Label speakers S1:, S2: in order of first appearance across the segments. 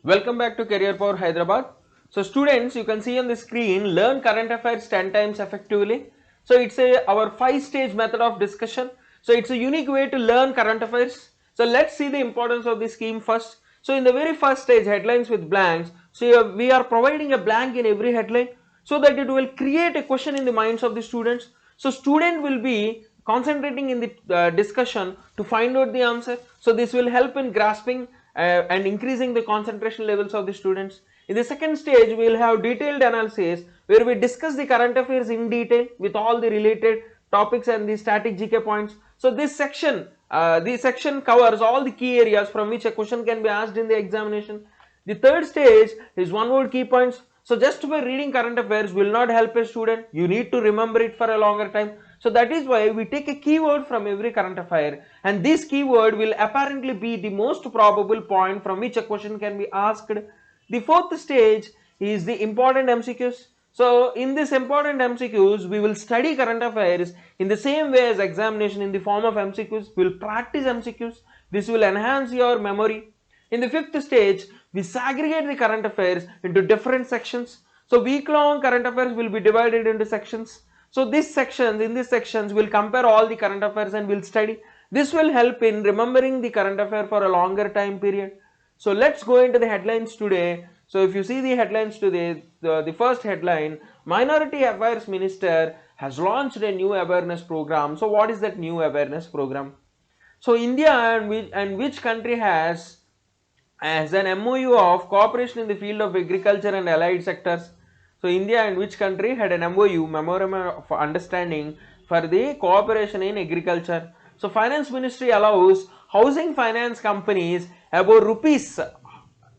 S1: Welcome back to Career Power Hyderabad. So students, you can see on the screen, learn current affairs 10 times effectively. So it's our 5-stage method of discussion. So it's a unique way to learn current affairs. So let's see the importance of the scheme first. So in the very first stage, headlines with blanks. So we are providing a blank in every headline so that it will create a question in the minds of the students. So student will be concentrating in the discussion to find out the answer. So this will help in grasping and increasing the concentration levels of the students. In the second stage, we will have detailed analysis where we discuss the current affairs in detail with all the related topics and the static GK points. So this section covers all the key areas from which a question can be asked in the examination. The third stage is one word key points. So just by reading current affairs will not help a student. You need to remember it for a longer time. So that is why we take a keyword from every current affair, and this keyword will apparently be the most probable point from which a question can be asked. The fourth stage is the important MCQs. So in this important MCQs, we will study current affairs in the same way as examination in the form of MCQs. We will practice MCQs. This will enhance your memory. In the fifth stage, we segregate the current affairs into different sections. So week-long current affairs will be divided into sections. So in these sections, we'll compare all the current affairs and we'll study. This will help in remembering the current affair for a longer time period. So let's go into the headlines today. So if you see the headlines today, the first headline, Minority Affairs Minister has launched a new awareness program. So what is that new awareness program? So India and which country has an MOU of cooperation in the field of agriculture and allied sectors? So India and which country had an MOU, Memorandum of Understanding, for the cooperation in agriculture? So Finance Ministry allows housing finance companies about rupees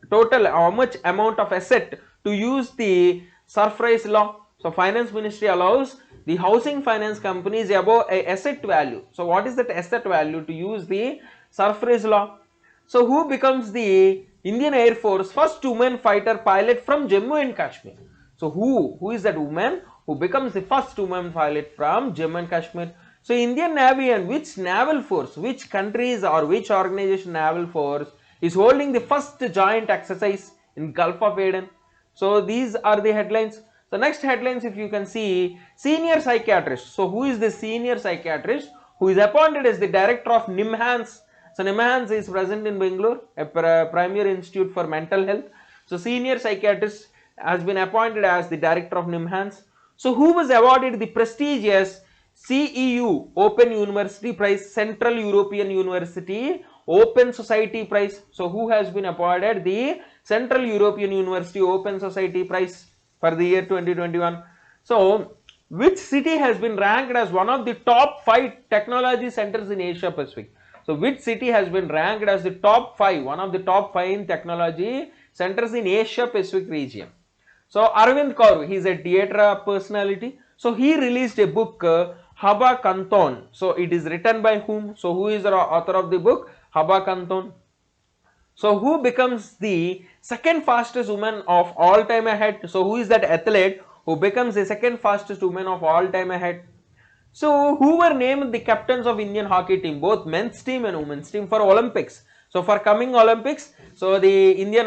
S1: total how much amount of asset to use the surprise law. So Finance Ministry allows the housing finance companies above a asset value. So what is that asset value to use the surprise law? So who becomes the Indian Air Force first woman fighter pilot from Jammu and Kashmir? So who is that woman who becomes the first woman pilot from Jammu and Kashmir? So Indian Navy and which naval force, which countries or which organization naval force is holding the first joint exercise in Gulf of Aden? So these are the headlines. So next headlines, if you can see, senior psychiatrist. So who is the senior psychiatrist who is appointed as the director of NIMHANS? So NIMHANS is present in Bangalore, a premier institute for mental health. So senior psychiatrist has been appointed as the director of NIMHANS. So who was awarded the prestigious CEU Open University Prize, Central European University Open Society Prize? So who has been awarded the Central European University Open Society Prize for the year 2021? So which city has been ranked as one of the top 5 technology centers in Asia Pacific? So which city has been ranked as the top 5, one of the top 5 in technology centers in Asia Pacific region? So Arvind Kaur, he is a theatre personality. So he released a book, Haba Kanton. So it is written by whom? So who is the author of the book? Haba Kanton. So who becomes the second fastest woman of all time ahead? So who is that athlete who becomes the second fastest woman of all time ahead? So who were named the captains of Indian hockey team, both men's team and women's team, for Olympics? So for coming Olympics, so the Indian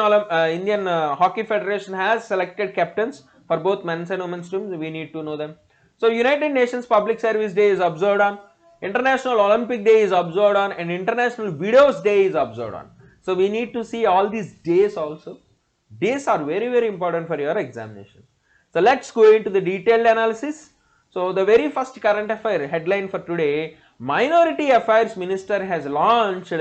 S1: Hockey Federation has selected captains for both men's and women's teams. We need to know them. So United Nations Public Service Day is observed on, International Olympic Day is observed on, and International Widows Day is observed on. So we need to see all these days also. Days are very important for your examination. So let's go into the detailed analysis. So the very first current affair headline for today, Minority Affairs Minister has launched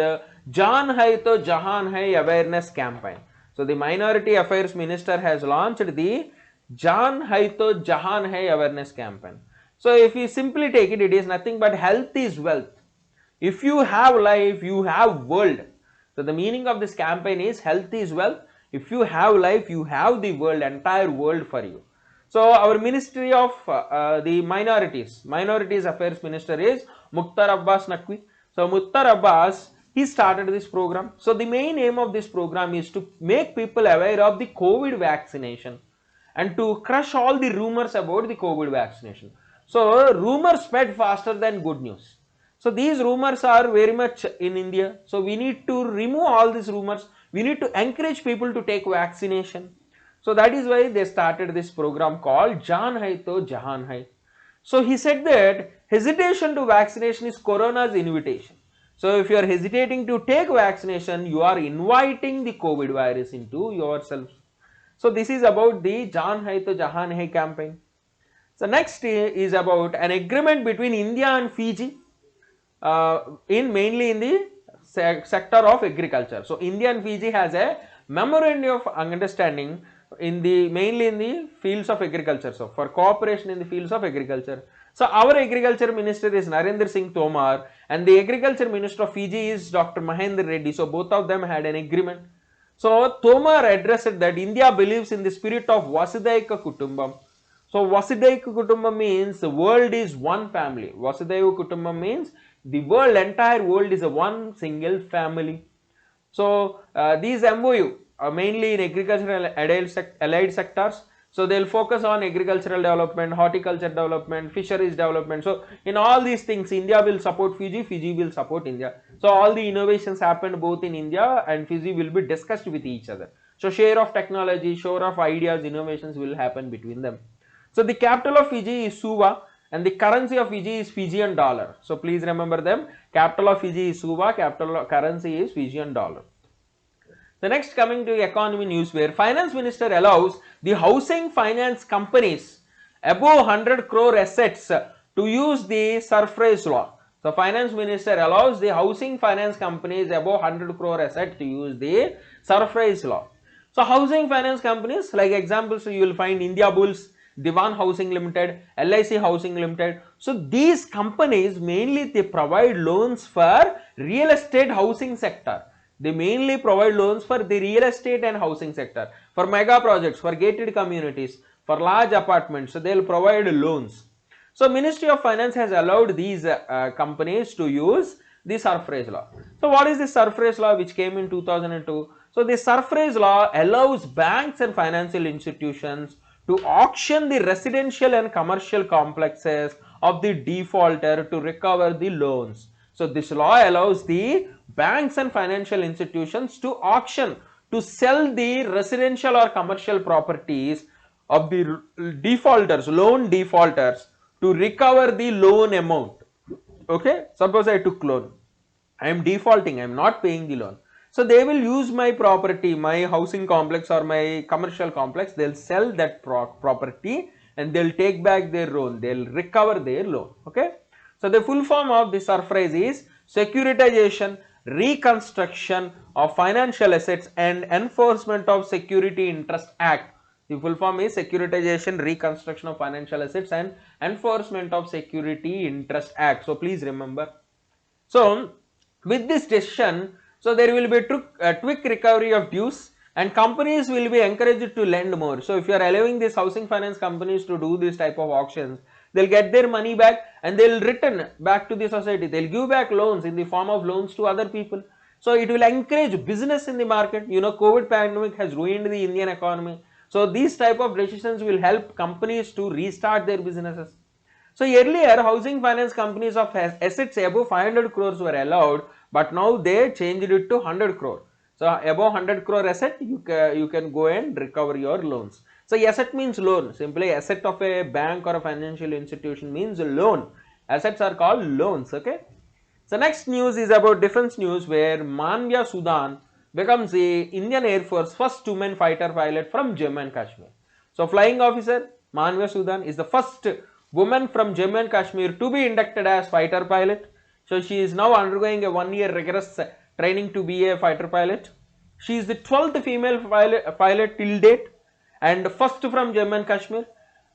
S1: Jaan Hai To Jahan Hai awareness campaign. So the Minority Affairs Minister has launched the Jaan Hai To Jahan Hai awareness campaign. So if you simply take it, it is nothing but health is wealth. If you have life, you have world. So the meaning of this campaign is health is wealth. If you have life, you have the world, entire world for you. So our Ministry of the Minorities Affairs Minister is Mukhtar Abbas Naqvi. So Mukhtar Abbas, he started this program. So the main aim of this program is to make people aware of the COVID vaccination and to crush all the rumors about the COVID vaccination. So rumors spread faster than good news. So these rumors are very much in India. So we need to remove all these rumors. We need to encourage people to take vaccination. So that is why they started this program called Jaan Hai to Jahan Hai. So he said that hesitation to vaccination is Corona's invitation. So if you are hesitating to take vaccination, you are inviting the COVID virus into yourself. So this is about the Jaan Hai to Jahan Hai campaign. So next is about an agreement between India and Fiji in mainly in the sector of agriculture. So India and Fiji has a memorandum of understanding in the mainly in the fields of agriculture. So for cooperation in the fields of agriculture. So our agriculture minister is Narendra Singh Tomar and the agriculture minister of Fiji is Dr. Mahendra Reddy. So both of them had an agreement. So Tomar addressed that India believes in the spirit of Vasudhaiva Kutumbam. So Vasudhaiva Kutumbam means the world is one family. Vasudhaiva Kutumbam means the world, entire world is a one single family. So these MOU are mainly in agricultural allied sectors. So they'll focus on agricultural development, horticulture development, fisheries development. So in all these things, India will support Fiji, Fiji will support India. So all the innovations happened both in India and Fiji will be discussed with each other. So share of technology, share of ideas, innovations will happen between them. So the capital of Fiji is Suva and the currency of Fiji is Fijian dollar. So please remember them. Capital of Fiji is Suva, currency is Fijian dollar. The next coming to economy news where finance minister allows the housing finance companies above 100 crore assets to use the surface law. So finance minister allows the housing finance companies above 100 crore asset to use the surface law. So housing finance companies, like examples, you will find India Bulls, Diwan Housing Limited, LIC Housing Limited. So these companies mainly they provide loans for real estate housing sector. They mainly provide loans for the real estate and housing sector, for mega projects, for gated communities, for large apartments. So they will provide loans. So Ministry of Finance has allowed these companies to use the surface law. So what is the surface law which came in 2002? So the surface law allows banks and financial institutions to auction the residential and commercial complexes of the defaulter to recover the loans. So this law allows the banks and financial institutions to auction, to sell the residential or commercial properties of the defaulters, loan defaulters, to recover the loan amount. Okay, suppose I took loan, I am defaulting, I am not paying the loan. So they will use my property, my housing complex or my commercial complex, they'll sell that property and they'll take back their loan, they'll recover their loan. Okay. So the full form of the surprise is securitization, reconstruction of financial assets and enforcement of Security Interest Act. The full form is securitization, reconstruction of financial assets and enforcement of Security Interest Act. So please remember. So with this decision, so there will be a quick recovery of dues and companies will be encouraged to lend more. So if you are allowing these housing finance companies to do this type of auctions, they'll get their money back and they'll return back to the society. They'll give back loans in the form of loans to other people. So it will encourage business in the market. You know, COVID pandemic has ruined the Indian economy. So these type of decisions will help companies to restart their businesses. So earlier housing finance companies of assets above 500 crores were allowed, but now they changed it to 100 crore. So above 100 crore asset, you can go and recover your loans. So asset means loan. Simply asset of a bank or a financial institution means loan. Assets are called loans. Okay. So next news is about defense news where Manvya Sudan becomes the Indian Air Force first woman fighter pilot from Jammu and Kashmir. So flying officer Manvya Sudan is the first woman from Jammu and Kashmir to be inducted as fighter pilot. So she is now undergoing a 1-year rigorous training to be a fighter pilot. She is the 12th female pilot till date and first from Jammu and Kashmir.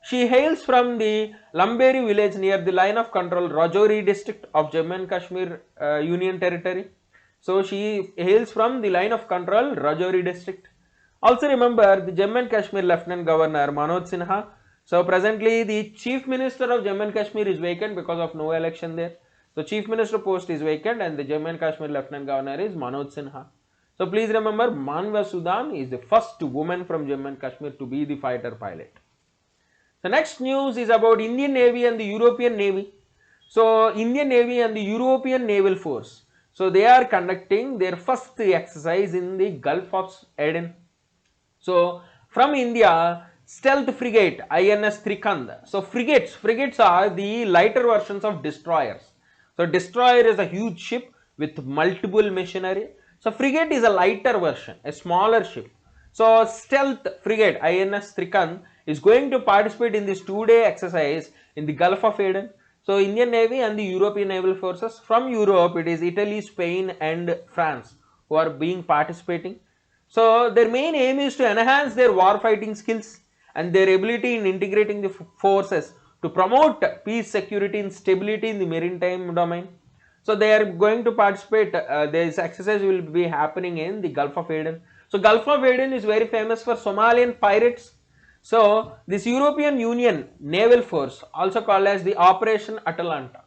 S1: She hails from the Lamberi village near the line of control Rajouri district of Jammu and Kashmir Union Territory. So she hails from the line of control Rajouri district. Also remember the Jammu and Kashmir Lieutenant Governor Manoj Sinha. So presently the Chief Minister of Jammu and Kashmir is vacant because of no election there. So Chief Minister post is vacant and the Jammu and Kashmir Lieutenant Governor is Manoj Sinha. So please remember Manvya Sudan is the first woman from Jammu and Kashmir to be the fighter pilot. The next news is about Indian Navy and the European Navy. So Indian Navy and the European Naval Force, so they are conducting their first exercise in the Gulf of Aden. So from India, stealth frigate INS Trikand. So frigates are the lighter versions of destroyers. So destroyer is a huge ship with multiple machinery. So frigate is a lighter version, a smaller ship. So stealth frigate INS Trikand is going to participate in this 2-day exercise in the Gulf of Aden. So Indian Navy and the European naval forces from Europe, it is Italy, Spain and France who are being participating. So their main aim is to enhance their war fighting skills and their ability in integrating the forces to promote peace, security and stability in the maritime domain. So they are going to participate, this exercise will be happening in the Gulf of Aden. So Gulf of Aden is very famous for Somalian pirates. So this European Union naval force, also called as the Operation Atalanta.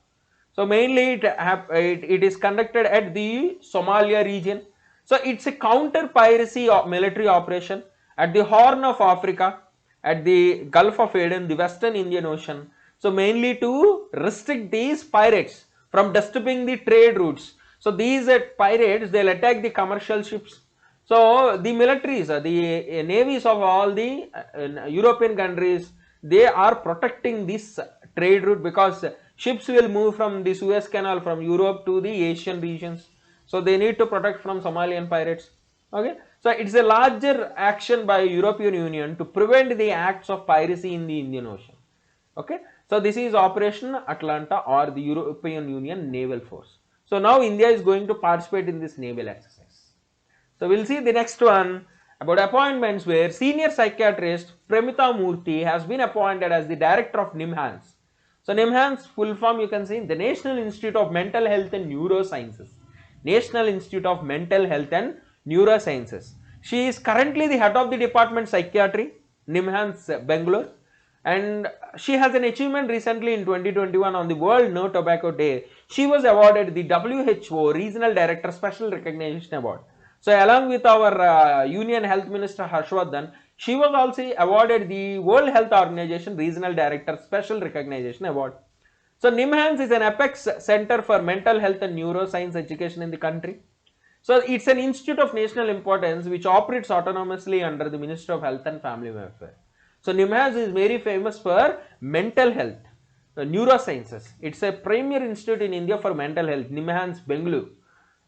S1: So mainly it is conducted at the Somalia region. So it's a counter piracy military operation at the Horn of Africa, at the Gulf of Aden, the Western Indian Ocean. So mainly to restrict these pirates from disturbing the trade routes. So these pirates, they'll attack the commercial ships. So the militaries, the navies of all the European countries, they are protecting this trade route because ships will move from the Suez Canal from Europe to the Asian regions. So they need to protect from Somalian pirates. Okay, so it's a larger action by European Union to prevent the acts of piracy in the Indian Ocean. Okay, so this is Operation Atalanta or the European Union Naval Force. So now India is going to participate in this naval exercise. So we'll see the next one about appointments, where senior psychiatrist Premita Murthy has been appointed as the director of NIMHANS. So NIMHANS full form you can see the National Institute of Mental Health and Neurosciences. National Institute of Mental Health and Neurosciences. She is currently the head of the department psychiatry, NIMHANS Bangalore, and she has an achievement recently in 2021 on the World No Tobacco Day. She was awarded the WHO Regional Director Special Recognition Award. So along with our Union Health Minister Harshvardhan, she was also awarded the World Health Organization Regional Director Special Recognition Award. So NIMHANS is an apex center for mental health and neuroscience education in the country. So it's an institute of national importance which operates autonomously under the Ministry of Health and Family Welfare. So NIMHANS is very famous for mental health, neurosciences. It's a premier institute in India for mental health, NIMHANS Bangalore.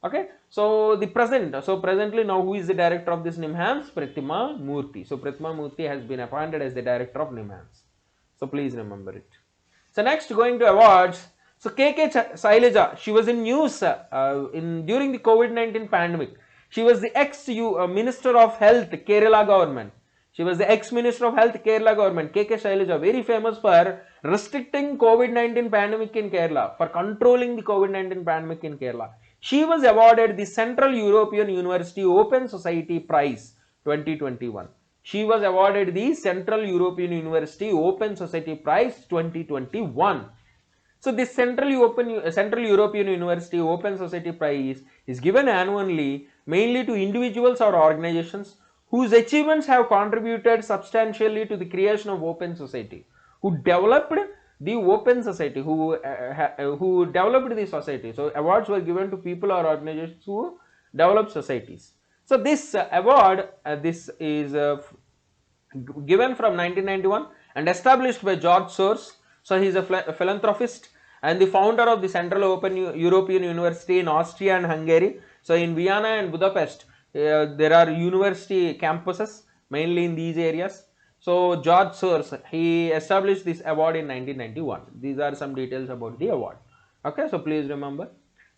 S1: Okay, so presently now who is the director of this NIMHANS? Pratima Murthy. So Pratima Murthy has been appointed as the director of NIMHANS. So please remember it. So next, going to awards. So KK Shailaja, she was in news during the COVID-19 pandemic. She was the ex-Minister of Health, Kerala government. She was the ex-Minister of Health, Kerala government. KK Shailaja, very famous for restricting COVID-19 pandemic in Kerala, for controlling the COVID-19 pandemic in Kerala. She was awarded the Central European University Open Society Prize 2021. She was awarded the Central European University Open Society Prize 2021. So this Central European University Open Society Prize is given annually mainly to individuals or organizations whose achievements have contributed substantially to the creation of open society, who developed the open society, who developed the society. So awards were given to people or organizations who develop societies. So this award, this is given from 1991 and established by George Soros. So he is a philanthropist and the founder of the Central Open European University in Austria and Hungary. So in Vienna and Budapest, there are university campuses mainly in these areas. So George Soros, he established this award in 1991. These are some details about the award. Okay, so please remember.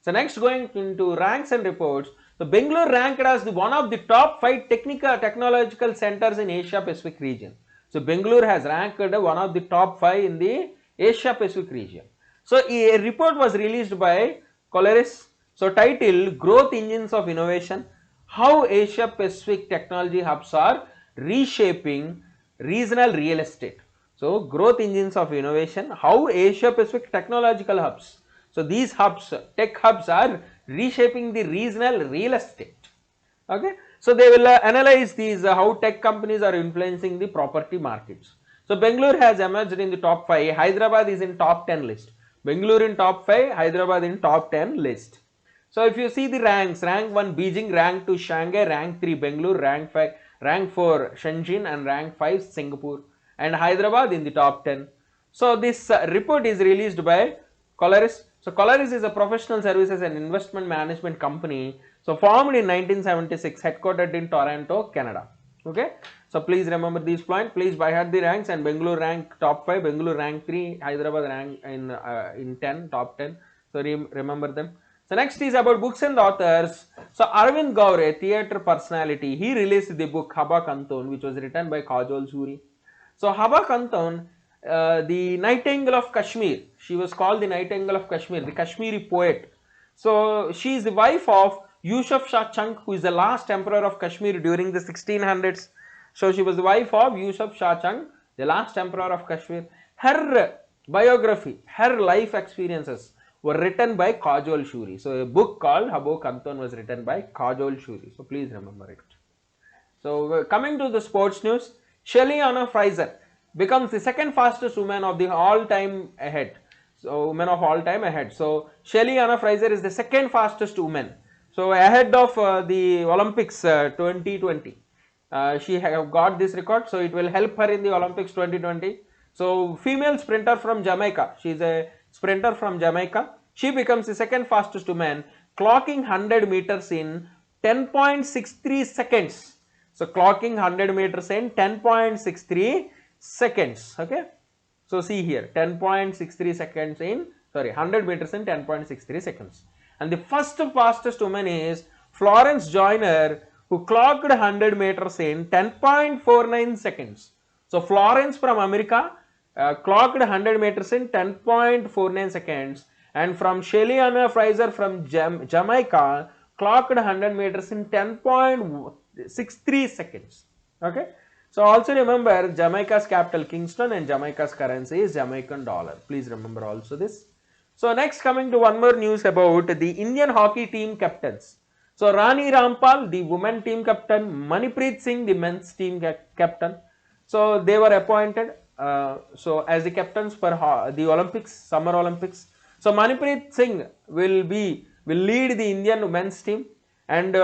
S1: So next, going into ranks and reports. So Bangalore ranked as one of the top 5 technological centers in Asia Pacific region. So Bangalore has ranked one of the top 5 in the Asia Pacific region. So a report was released by Colaris. So title, Growth Engines of Innovation, how Asia Pacific technology hubs are reshaping regional real estate. So growth engines of innovation, how Asia Pacific technological hubs. So these hubs, tech hubs, are reshaping the regional real estate. Okay, so they will analyze these how tech companies are influencing the property markets. So Bangalore has emerged in the top 5. Hyderabad is in top 10 list. Bengaluru in top 5, Hyderabad in top 10 list. So if you see the ranks, rank 1 Beijing, rank 2 Shanghai, rank 3 Bengaluru, rank 4 Shenzhen and rank 5 Singapore, and Hyderabad in the top 10. So this report is released by Colaris. So Colaris is a professional services and investment management company. So formed in 1976, headquartered in Toronto, Canada. Okay. So please remember these points. Please by heart the ranks, and Bengaluru rank top 5, Bengaluru rank 3, Hyderabad rank in 10, top 10. So remember them. So next is about books and authors. So Arvind Gaur, a theatre personality, he released the book Haba Kanton, which was written by Kajol Suri. So Haba Kanton, the Nightingale of Kashmir, she was called the Nightingale of Kashmir, the Kashmiri poet. So she is the wife of Yusuf Shah Chang, who is the last emperor of Kashmir during the 1600s. So she was the wife of Yusuf Shah Chang, the last emperor of Kashmir. Her biography, her life experiences were written by Kajol Shuri. So a book called Haba Kanton was written by Kajol Shuri. So please remember it. So coming to the sports news, Shelly Anna Fraser becomes the second fastest woman of the all-time ahead. So woman of all-time ahead. So Shelly Anna Fraser is the second fastest woman. So ahead of the Olympics 2020. She have got this record. So it will help her in the Olympics 2020. So female sprinter from Jamaica. She is a sprinter from Jamaica. She becomes the second fastest woman, clocking 100 meters in 10.63 seconds. So clocking 100 meters in 10.63 seconds. Okay. So see here, 10.63 seconds in, 100 meters in 10.63 seconds. And the first fastest woman is Florence Joyner, who clocked 100 meters in 10.49 seconds. So Florence from America clocked 100 meters in 10.49 seconds, and from Shelly Anna Fraser from Jamaica clocked 100 meters in 10.63 seconds. Okay. So also remember Jamaica's capital Kingston and Jamaica's currency is Jamaican dollar. Please remember also this. So next coming to one more news about the Indian hockey team captains. So Rani Rampal, the women team captain, Manpreet Singh, the men's team captain. So they were appointed so as the captains for the Olympics, Summer Olympics. So Manpreet Singh will lead the Indian men's team, and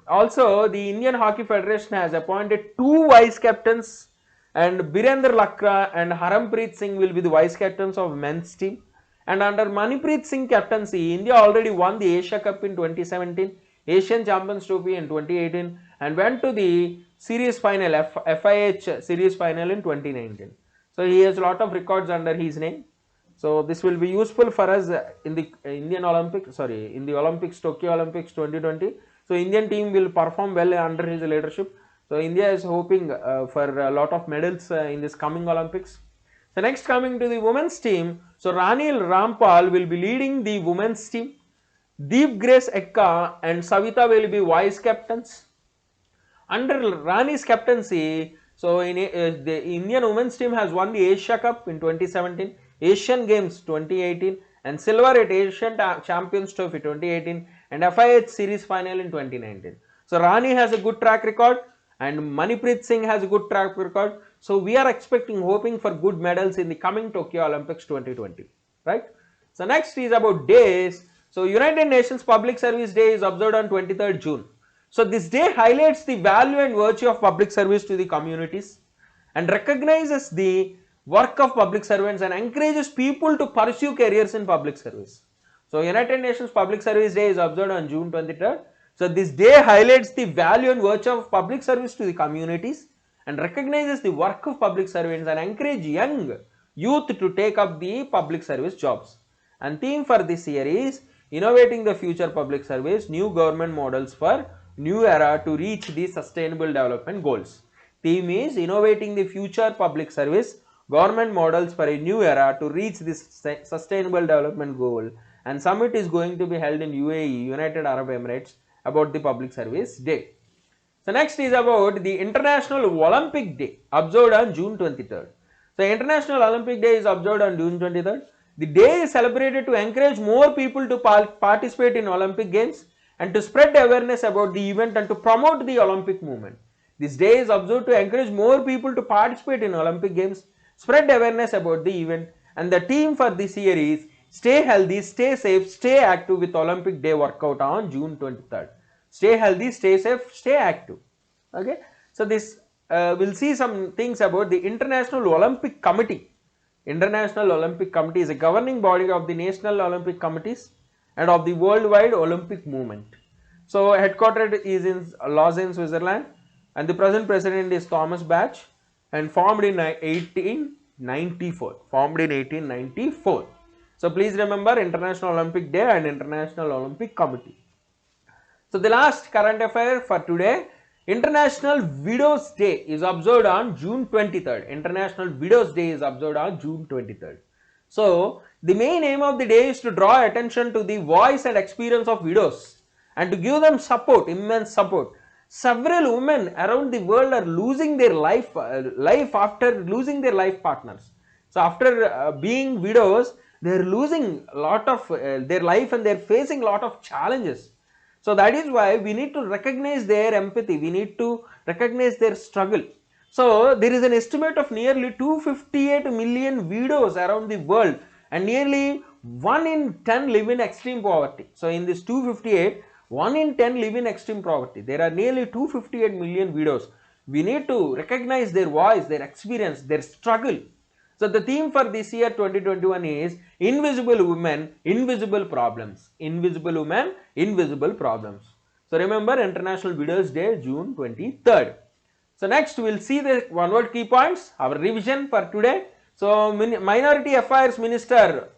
S1: also the Indian Hockey Federation has appointed 2 vice captains, and Birendra Lakra and Harmanpreet Singh will be the vice captains of men's team. And under Manpreet Singh captaincy, India already won the Asia Cup in 2017, Asian Champions Trophy in 2018, and went to the series final, FIH series final in 2019. So he has a lot of records under his name. So this will be useful for us in the Indian Olympics, in the Olympics, Tokyo Olympics 2020. So Indian team will perform well under his leadership. So India is hoping for a lot of medals in this coming Olympics. So next coming to the women's team, so Rani Rampal will be leading the women's team. Deep Grace Ekka and Savita will be vice captains. Under Rani's captaincy, so in the Indian women's team has won the Asia Cup in 2017, Asian Games 2018, and silver at Asian Champions Trophy 2018, and FIH series final in 2019. So Rani has a good track record, and Manpreet Singh has a good track record. So we are hoping for good medals in the coming Tokyo Olympics 2020, right? So next is about days. So United Nations Public Service Day is observed on 23rd June. So this day highlights the value and virtue of public service to the communities, and recognizes the work of public servants and encourages people to pursue careers in public service. So United Nations Public Service Day is observed on June 23rd. So this day highlights the value and virtue of public service to the communities, and recognizes the work of public servants and encourage young youth to take up the public service jobs. And theme for this year is Innovating the Future Public Service, New Government Models for New Era to Reach the Sustainable Development Goals. Theme is Innovating the Future Public Service, Government Models for a New Era to Reach this Sustainable Development Goal. And summit is going to be held in UAE, United Arab Emirates, about the Public Service Day. So next is about the International Olympic Day, observed on June 23rd. So International Olympic Day is observed on June 23rd. The day is celebrated to encourage more people to participate in Olympic Games and to spread awareness about the event and to promote the Olympic movement. This day is observed to encourage more people to participate in Olympic Games, spread awareness about the event, and the theme for this year is Stay healthy, stay safe, stay active with Olympic Day workout on June 23rd. Stay healthy, stay safe, stay active. Okay. So this we'll see some things about the International Olympic Committee. International Olympic Committee is a governing body of the National Olympic Committees and of the worldwide Olympic movement. So headquartered is in Lausanne, Switzerland, and the present president is Thomas Bach, and formed in 1894. Formed in 1894. So please remember International Olympic Day and International Olympic Committee. So the last current affair for today, International Widows Day is observed on June 23rd. International Widows Day is observed on June 23rd. So the main aim of the day is to draw attention to the voice and experience of widows and to give them support, immense support. Several women around the world are losing their life after losing their life partners. So after being widows, they are losing a lot of their life and they are facing a lot of challenges. So that is why we need to recognize their empathy, we need to recognize their struggle. So there is an estimate of nearly 258 million widows around the world and nearly 1 in 10 live in extreme poverty. So in this 258, 1 in 10 live in extreme poverty. There are nearly 258 million widows. We need to recognize their voice, their experience, their struggle. So the theme for this year 2021 is Invisible Women, Invisible Problems. Invisible Women, Invisible Problems. So remember International Widows Day, June 23rd. So next we will see the one word key points, our revision for today. So Minority Affairs Minister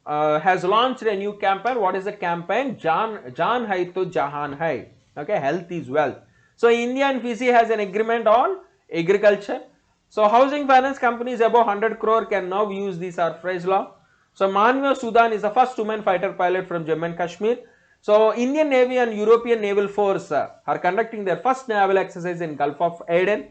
S1: has launched a new campaign. What is the campaign? Jaan hai to jahan hai. Okay, health is wealth. So India and Fiji has an agreement on agriculture. So housing finance companies above 100 crore can now use the surprise law. So Manvia Sudan is the first woman fighter pilot from Jammu and Kashmir. So Indian Navy and European Naval Force are conducting their first naval exercise in Gulf of Aden.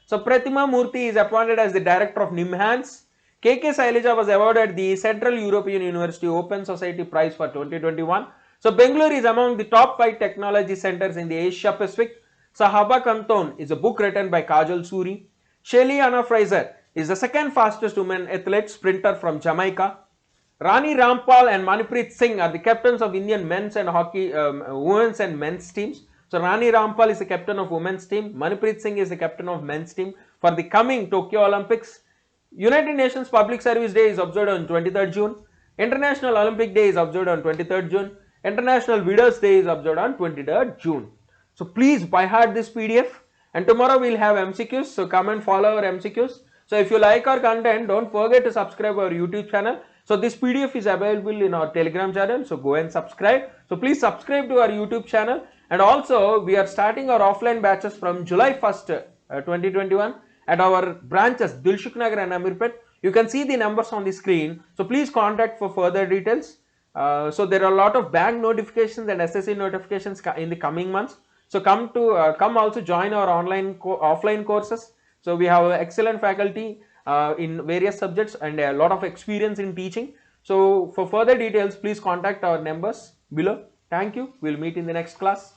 S1: So Pratima Murthy is appointed as the director of NIMHANS. KK Sailaja was awarded the Central European University Open Society Prize for 2021. So Bengaluru is among the top 5 technology centers in the Asia Pacific. Sahaba Kanton is a book written by Kajal Suri. Shelly Anna Fraser is the second fastest woman athlete sprinter from Jamaica. Rani Rampal and Manpreet Singh are the captains of Indian men's and hockey, women's and men's teams. So Rani Rampal is the captain of women's team. Manpreet Singh is the captain of men's team for the coming Tokyo Olympics. United Nations Public Service Day is observed on 23rd June. International Olympic Day is observed on 23rd June. International Widows Day is observed on 23rd June. So please by heart this PDF. And tomorrow we'll have MCQs, so come and follow our MCQs. So if you like our content, don't forget to subscribe our YouTube channel. So this PDF is available in our Telegram channel, so go and subscribe. So please subscribe to our YouTube channel. And also we are starting our offline batches from July 1st, 2021 at our branches Dilshuk Nagar and Amirpet. You can see the numbers on the screen. So please contact for further details. So there are a lot of bank notifications and SSC notifications in the coming months. So come also join our offline courses. So we have excellent faculty in various subjects and a lot of experience in teaching. So for further details, please contact our numbers below. Thank you. We'll meet in the next class.